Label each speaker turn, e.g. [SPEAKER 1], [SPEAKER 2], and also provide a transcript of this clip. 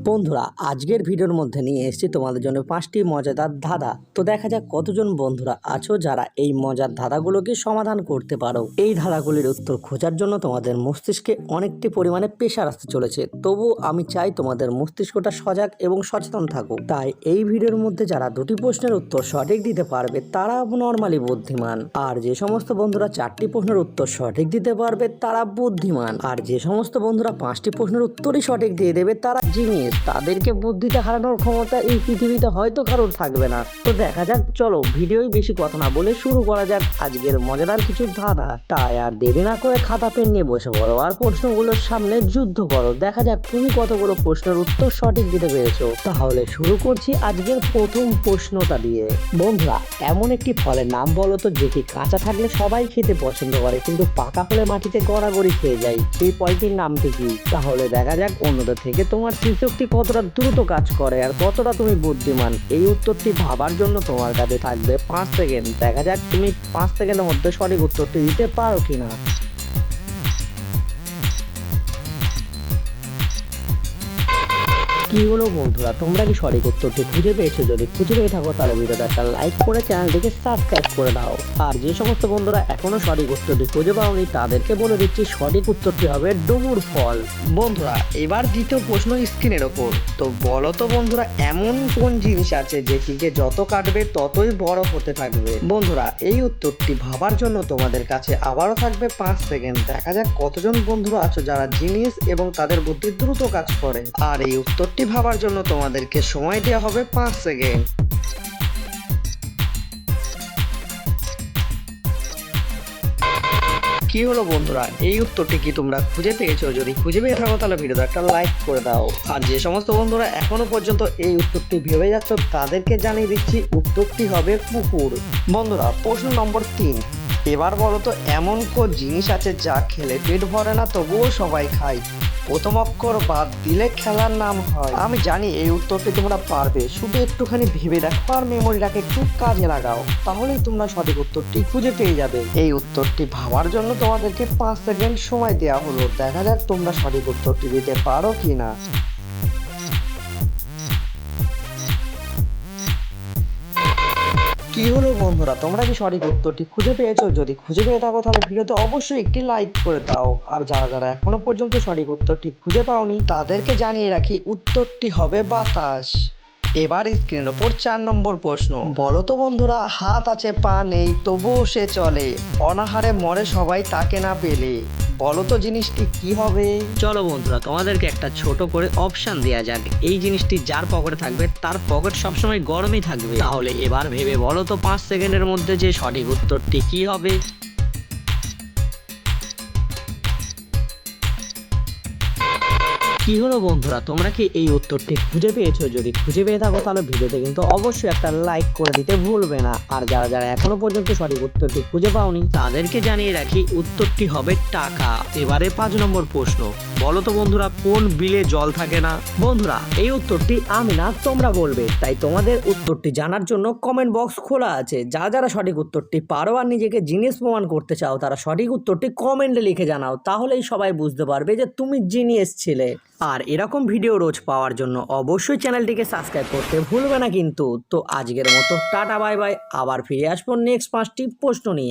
[SPEAKER 1] বন্ধুরা আজকের ভিডিওর মধ্যে নিয়ে এসেছি তোমাদের জন্য 5টি মজাদার ধাঁধা। তো দেখা যাক কতজন বন্ধুরা আছো যারা এই মজার ধাঁধাগুলোকে সমাধান করতে পারো। এই ধাঁধাগুলির উত্তর খোঁজার জন্য তোমাদের মস্তিষ্কে অনেকটি পরিমাণে প্রেশার আসতে চলেছে, তবু আমি চাই তোমাদের মস্তিষ্কটা সজাগ এবং সচেতন থাকুক। তাই এই ভিডিওর মধ্যে যারা 2টি প্রশ্নের উত্তর সঠিক দিতে পারবে তারা নর্মালি বুদ্ধিমান, আর যে সমস্ত বন্ধুরা 4টি প্রশ্নের উত্তর সঠিক দিতে পারবে তারা বুদ্ধিমান, আর যে সমস্ত বন্ধুরা 5টি প্রশ্নের উত্তরই সঠিক দিয়ে দেবে তারা জিনিয়াস। তাদেরকে বুদ্ধিটা হারানোর ক্ষমতা এই পৃথিবীতে হয়তো কারোর থাকবে না। তো দেখা যাক, চলো ভিডিওই বেশি কথা না বলে শুরু করা যাক আজকের মজাদার কিছু ধাঁধা। তাই আর দেরি না করে খাতা পেন নিয়ে বসে পড়ো আর প্রশ্নগুলোর সামনে যুদ্ধ করো। দেখা যাক তুমি কতগুলো প্রশ্নের উত্তর সঠিক দিতে পেরেছো। তাহলে শুরু করছি আজকের প্রথম প্রশ্নটা দিয়ে। বন্ধুরা, এমন একটি ফলের নাম বলো তো যেটি কাঁচা থাকলে সবাই খেতে পছন্দ করে কিন্তু পাকা হলে মাটিতে গড়াগড়ি খেয়ে যায়, সেই ফলটির নামটি কি? তাহলে দেখা যাক অন্যদের থেকে তোমার স্মৃতিশক্তি কতটা দ্রুত কাজ করে আর কতটা তুমি বুদ্ধিমান। এই উত্তরটি ভাবার জন্য তোমার কাছে থাকবে 5 সেকেন্ড। দেখা যাক তুমি 5 সেকেন্ডের মধ্যে সঠিক উত্তরটি দিতে পারো কিনা। কি হলো বন্ধুরা, তোমরা কি সঠিক উত্তরটি খুঁজে পেয়েছো? যদি খুঁজে পেয়ে থাকো তাহলে ভিডিওটা একটা লাইক করে চ্যানেলটিকে সাবস্ক্রাইব করে দাও। আর যে সমস্ত বন্ধুরা এখনো সঠিক উত্তরটি খুঁজে পাওনি তাদেরকে বলে দিচ্ছি সঠিক উত্তরটি হবে ডুমুর ফল। বন্ধুরা, এবার দ্বিতীয় প্রশ্ন স্ক্রিনের ওপর। তো বলো তো বন্ধুরা, এমন কোন জিনিস আছে যেটিকে যত কাটবে ততই বড় হতে থাকবে? বন্ধুরা, এই উত্তরটি ভাবার জন্য তোমাদের কাছে আবারও থাকবে 5 সেকেন্ড। দেখা যাক কতজন বন্ধুরা আছো যারা জিনিস এবং তাদের বুদ্ধি দ্রুত কাজ করে। আর এই উত্তরটি ভাবার জন্য তোমাদেরকে সময় দেওয়া হবে 5 সেকেন্ড। কি হলো বন্ধুরা, এই উত্তরটি কি তোমরা খুঁজে পেয়েছো? যদি খুঁজে পেয়ে থাকো তাহলে ভিডিওতে একটা লাইক করে দাও। আর যে সমস্ত বন্ধুরা এখনো পর্যন্ত এই উত্তরটি ভেবে যাচ্ছ তাদেরকে জানিয়ে দিচ্ছি উত্তরটি হবে কুকুর। বন্ধুরা, প্রশ্ন নম্বর 3। এবার বলো তো এমন কোন জিনিস আছে যা খেলে পেট ভরে না তবুও সবাই খায়? প্রথম অক্ষর বাদ দিলে খেলার নাম হয়। আমি জানি এই উত্তরটি তোমরা পারবে, শুধু একটুখানি ভেবে দেখো আর মেমোরিটাকে একটু কাজে লাগাও, তাহলেই তোমরা সঠিক উত্তরটি খুঁজে পেয়ে যাবে। এই উত্তরটি ভাবার জন্য তোমাদেরকে 5 সেকেন্ড সময় দেওয়া হলো। দেখা যাক তোমরা সঠিক উত্তরটি দিতে পারো কিনা। কি হলো বন্ধুরা, তোমরা কি সঠিক উত্তরটি খুঁজে পেয়েছো? যদি খুঁজে পেয়ে থাকো তাহলে ভিডিওতে অবশ্যই একটি লাইক করে দাও। আর যারা যারা এখনো পর্যন্ত সঠিক উত্তরটি খুঁজে পাওনি তাদেরকে জানিয়ে রাখি উত্তরটি হবে বাতাস। এবার স্ক্রিনের ওপর 4 নম্বর প্রশ্ন। বলো তো বন্ধুরা, হাত আছে পা নেই তবুও সে চলে, অনাহারে মরে সবাই তাকে না পেলে। বলো তো জিনিসটি কি হবে? চলো বন্ধুরা, তোমাদেরকে একটা ছোট করে অপশন দেয়া যাক। এই জিনিসটি যার পকেটে থাকবে তার পকেট সবসময় গরমই থাকবে। তাহলে এবার ভেবে বলো তো 5 সেকেন্ডের মধ্যে যে সঠিক উত্তরটি কি হবে। কি হলো বন্ধুরা, তোমরা কি এই উত্তরটি খুঁজে পেয়েছো? যদি খুঁজে পেয়ে থাকো তাহলে ভিডিওতে কিন্তু অবশ্যই একটা লাইক করে দিতে ভুলবে না। আর যারা যারা এখনো পর্যন্ত সঠিক উত্তরটি খুঁজে পাওনি তাদেরকে জানিয়ে রাখি উত্তরটি হবে টাকা। এবারে 5 নম্বর প্রশ্ন। বলো তো বন্ধুরা, কোন বিলে জল থাকে না? বন্ধুরা, এই উত্তরটি আমি না, তোমরা বলবে। তাই তোমাদের উত্তরটি জানার জন্য কমেন্ট বক্স খোলা আছে। যারা যারা সঠিক উত্তরটি পারো আর নিজেকে জিনিয়াস প্রমাণ করতে চাও তারা সঠিক উত্তরটি কমেন্টে লিখে জানাও, তাহলেই সবাই বুঝতে পারবে যে তুমি জিনিয়াস ছিলে। আর এরকম ভিডিও রোজ পাওয়ার জন্য অবশ্যই চ্যানেলটিকে সাবস্ক্রাইব করতে ভুলবে না কিন্তু। তো আজকের মতো টাটা বাই বাই, আবার ফিরে আসবো নেক্সট 5টি প্রশ্ন নিয়ে।